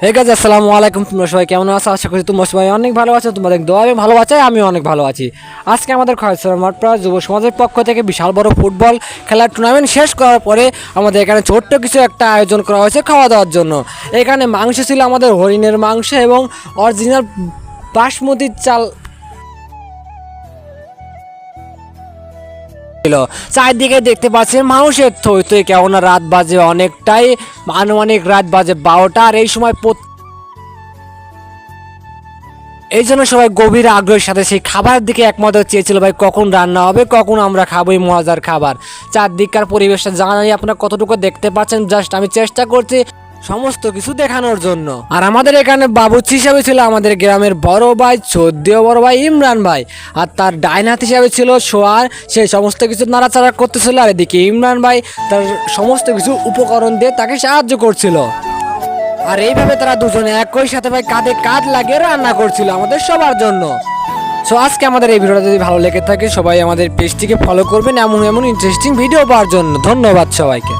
Hey guys, আসসালামু আলাইকুম। তোমরা সবাই কেমন আছো? আশা করি তোমরা সবাই অনেক ভালো আছো। তোমাদের দোয়ায় ভালো আছে, আমি অনেক ভালো আছি। আজকে আমাদের খয়সরা মাঠপাড়া যুব সমাজের পক্ষ থেকে বিশাল বড় ফুটবল খেলার টুর্নামেন্ট শেষ করার পরে আমাদের এখানে ছোট্ট কিছু একটা আয়োজন করা হয়েছে খাওয়া দাওয়ার জন্য। এখানে মাংস ছিল আমাদের হরিণের মাংস এবং অরিজিনাল বাসমতি চাল ছিল। চারদিকে দেখতে পাচ্ছেন মানুষের থই থই, কেননা রাত বাজে অনেকটাই, আনুমানিক রাত বাজে 12টা। আর এই সময় এই জন্য সবাই গভীর আগ্রহের সাথে সেই খাবার দিকে একমত চেয়েছিল, ভাই কখন রান্না হবে, কখন আমরা খাবো এই মজার খাবার। চারদিককার পরিবেশটা জানাই আপনারা কতটুকু দেখতে পাচ্ছেন। জাস্ট আমি চেষ্টা করছি সমস্ত কিছু দেখানোর জন্য। আর আমাদের এখানে বাবুর্চি হিসাবে ছিল আমাদের গ্রামের বড় ভাই, চোদ্দীয় বড় ভাই ইমরান ভাই। আর তার ডাইন হাত হিসাবে ছিল সোয়ার, সে সমস্ত কিছু নাড়াচাড়া করতেছিল। আর এদিকে ইমরান ভাই তার সমস্ত কিছু উপকরণ দিয়ে তাকে সাহায্য করছিল। আর এইভাবে তারা দুজনে একই সাথে ভাই কাঁধে কাঁধ লাগিয়ে রান্না করছিল আমাদের সবার জন্য। সো আজকে আমাদের এই ভিডিওটা যদি ভালো লেগে থাকে, সবাই আমাদের পেজটিকে ফলো করবেন এমন এমন ইন্টারেস্টিং ভিডিও পাওয়ার জন্য। ধন্যবাদ সবাইকে।